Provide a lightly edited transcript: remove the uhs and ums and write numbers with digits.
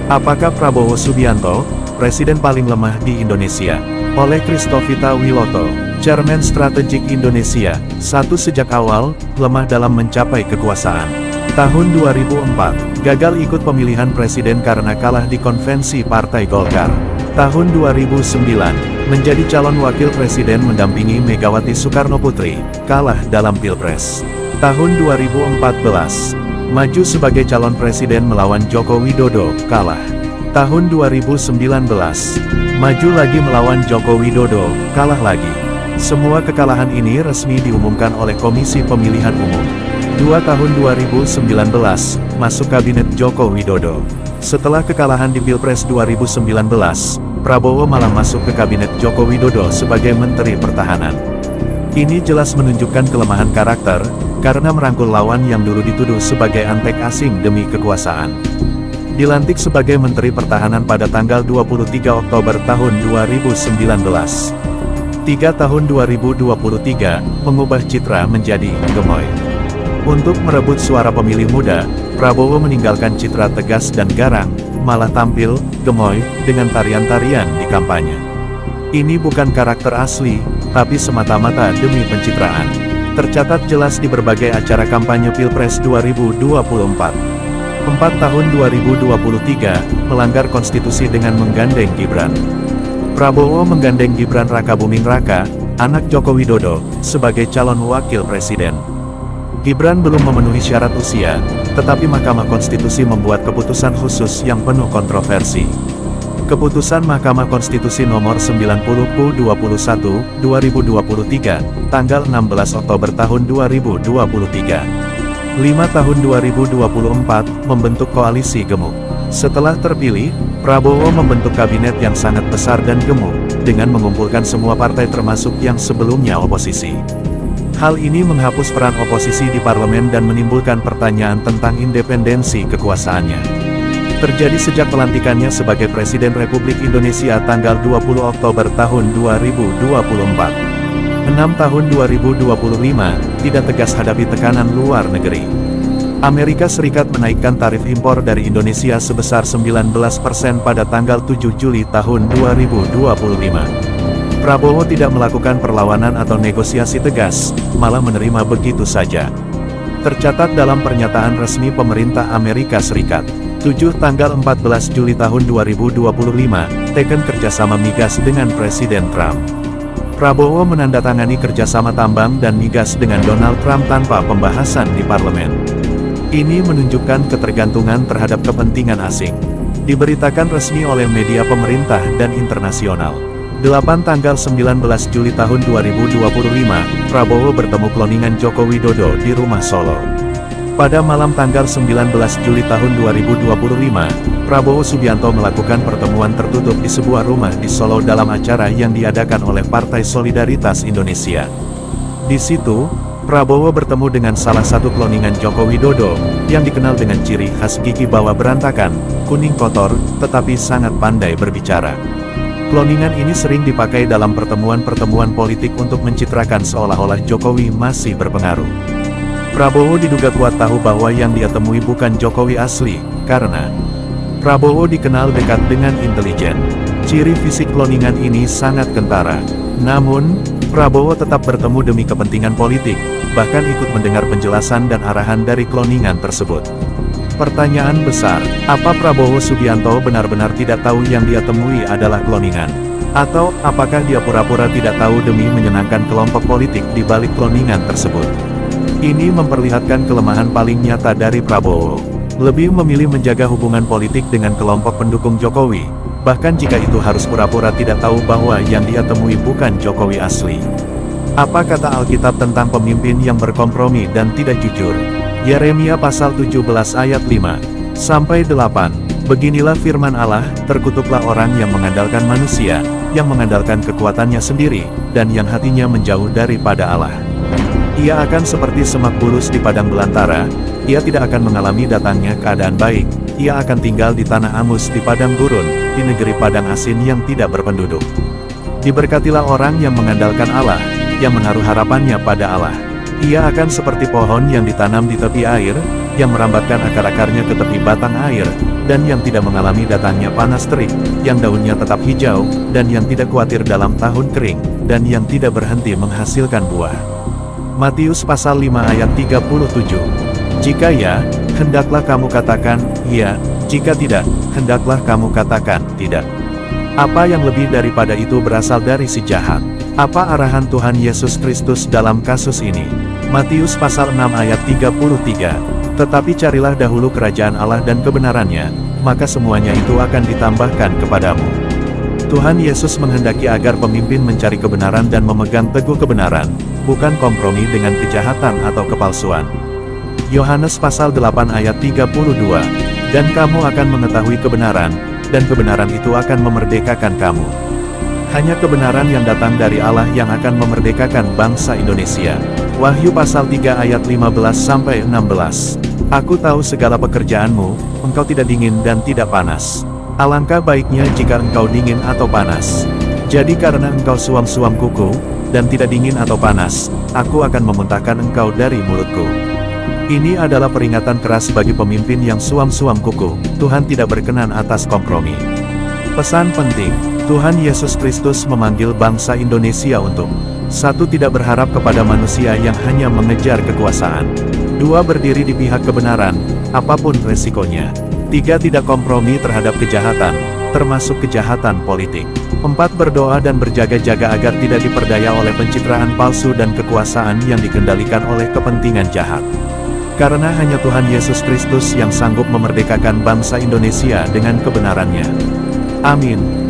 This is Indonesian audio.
Apakah Prabowo Subianto, presiden paling lemah di Indonesia? Oleh Christovita Wiloto, Chairman Strategik Indonesia, sejak awal, lemah dalam mencapai kekuasaan. Tahun 2004, gagal ikut pemilihan presiden karena kalah di konvensi Partai Golkar. Tahun 2009, menjadi calon wakil presiden mendampingi Megawati Soekarnoputri, kalah dalam Pilpres. Tahun 2014, maju sebagai calon presiden melawan Joko Widodo, kalah. Tahun 2019, maju lagi melawan Joko Widodo, kalah lagi. Semua kekalahan ini resmi diumumkan oleh Komisi Pemilihan Umum. 2 tahun 2019, masuk kabinet Joko Widodo. Setelah kekalahan di Pilpres 2019, Prabowo malah masuk ke kabinet Joko Widodo sebagai Menteri Pertahanan. Ini jelas menunjukkan kelemahan karakter, karena merangkul lawan yang dulu dituduh sebagai antek asing demi kekuasaan. Dilantik sebagai Menteri Pertahanan pada tanggal 23 Oktober tahun 2019. 3 tahun 2023, mengubah citra menjadi gemoy. Untuk merebut suara pemilih muda, Prabowo meninggalkan citra tegas dan garang, malah tampil gemoy dengan tarian-tarian di kampanye. Ini bukan karakter asli, tapi semata-mata demi pencitraan. Tercatat jelas di berbagai acara kampanye Pilpres 2024. 4 tahun 2023, melanggar konstitusi dengan menggandeng Gibran. Prabowo menggandeng Gibran Rakabuming Raka, anak Joko Widodo, sebagai calon wakil presiden. Gibran belum memenuhi syarat usia, tetapi Mahkamah Konstitusi membuat keputusan khusus yang penuh kontroversi. Keputusan Mahkamah Konstitusi nomor 90/21/2023, tanggal 16 Oktober tahun 2023. 5 tahun 2024, membentuk koalisi gemuk. Setelah terpilih, Prabowo membentuk kabinet yang sangat besar dan gemuk, dengan mengumpulkan semua partai termasuk yang sebelumnya oposisi. Hal ini menghapus peran oposisi di parlemen dan menimbulkan pertanyaan tentang independensi kekuasaannya. Terjadi sejak pelantikannya sebagai Presiden Republik Indonesia tanggal 20 Oktober tahun 2024. 6 tahun 2025, tidak tegas hadapi tekanan luar negeri. Amerika Serikat menaikkan tarif impor dari Indonesia sebesar 19% pada tanggal 7 Juli tahun 2025. Prabowo tidak melakukan perlawanan atau negosiasi tegas, malah menerima begitu saja. Tercatat dalam pernyataan resmi pemerintah Amerika Serikat. 7 tanggal 14 Juli tahun 2025, teken kerjasama migas dengan Presiden Trump. Prabowo menandatangani kerjasama tambang dan migas dengan Donald Trump tanpa pembahasan di parlemen. Ini menunjukkan ketergantungan terhadap kepentingan asing. Diberitakan resmi oleh media pemerintah dan internasional. 8 tanggal 19 Juli tahun 2025, Prabowo bertemu kloningan Joko Widodo di rumah Solo. Pada malam tanggal 19 Juli tahun 2025, Prabowo Subianto melakukan pertemuan tertutup di sebuah rumah di Solo dalam acara yang diadakan oleh Partai Solidaritas Indonesia. Di situ, Prabowo bertemu dengan salah satu kloningan Joko Widodo, yang dikenal dengan ciri khas gigi bawah berantakan, kuning kotor, tetapi sangat pandai berbicara. Kloningan ini sering dipakai dalam pertemuan-pertemuan politik untuk mencitrakan seolah-olah Jokowi masih berpengaruh. Prabowo diduga kuat tahu bahwa yang dia temui bukan Jokowi asli, karena Prabowo dikenal dekat dengan intelijen. Ciri fisik kloningan ini sangat kentara. Namun, Prabowo tetap bertemu demi kepentingan politik, bahkan ikut mendengar penjelasan dan arahan dari kloningan tersebut. Pertanyaan besar, apa Prabowo Subianto benar-benar tidak tahu yang dia temui adalah kloningan? Atau, apakah dia pura-pura tidak tahu demi menyenangkan kelompok politik di balik kloningan tersebut? Ini memperlihatkan kelemahan paling nyata dari Prabowo. Lebih memilih menjaga hubungan politik dengan kelompok pendukung Jokowi, bahkan jika itu harus pura-pura tidak tahu bahwa yang dia temui bukan Jokowi asli. Apa kata Alkitab tentang pemimpin yang berkompromi dan tidak jujur? Yeremia pasal 17 ayat 5-8. Beginilah firman Allah, terkutuklah orang yang mengandalkan manusia, yang mengandalkan kekuatannya sendiri, dan yang hatinya menjauh daripada Allah. Ia akan seperti semak bulus di padang belantara, ia tidak akan mengalami datangnya keadaan baik, ia akan tinggal di tanah angus di padang gurun, di negeri padang asin yang tidak berpenduduk. Diberkatilah orang yang mengandalkan Allah, yang menaruh harapannya pada Allah. Ia akan seperti pohon yang ditanam di tepi air, yang merambatkan akar-akarnya ke tepi batang air, dan yang tidak mengalami datangnya panas terik, yang daunnya tetap hijau, dan yang tidak khawatir dalam tahun kering, dan yang tidak berhenti menghasilkan buah. Matius pasal 5 ayat 37. Jika ya, hendaklah kamu katakan, ya, jika tidak, hendaklah kamu katakan, tidak. Apa yang lebih daripada itu berasal dari si jahat? Apa arahan Tuhan Yesus Kristus dalam kasus ini? Matius pasal 6 ayat 33. Tetapi carilah dahulu kerajaan Allah dan kebenarannya, maka semuanya itu akan ditambahkan kepadamu. Tuhan Yesus menghendaki agar pemimpin mencari kebenaran dan memegang teguh kebenaran, bukan kompromi dengan kejahatan atau kepalsuan. Yohanes pasal 8 ayat 32. Dan kamu akan mengetahui kebenaran, dan kebenaran itu akan memerdekakan kamu. Hanya kebenaran yang datang dari Allah yang akan memerdekakan bangsa Indonesia. Wahyu pasal 3 ayat 15-16. Aku tahu segala pekerjaanmu, engkau tidak dingin dan tidak panas. Alangkah baiknya jika engkau dingin atau panas. Jadi karena engkau suam-suam kuku, dan tidak dingin atau panas, aku akan memuntahkan engkau dari mulutku. Ini adalah peringatan keras bagi pemimpin yang suam-suam kuku. Tuhan tidak berkenan atas kompromi. Pesan penting, Tuhan Yesus Kristus memanggil bangsa Indonesia untuk 1. Tidak berharap kepada manusia yang hanya mengejar kekuasaan. 2. Berdiri di pihak kebenaran, apapun resikonya. 3. Tidak kompromi terhadap kejahatan, termasuk kejahatan politik. 4. Berdoa dan berjaga-jaga agar tidak diperdaya oleh pencitraan palsu dan kekuasaan yang dikendalikan oleh kepentingan jahat. Karena hanya Tuhan Yesus Kristus yang sanggup memerdekakan bangsa Indonesia dengan kebenarannya. Amin.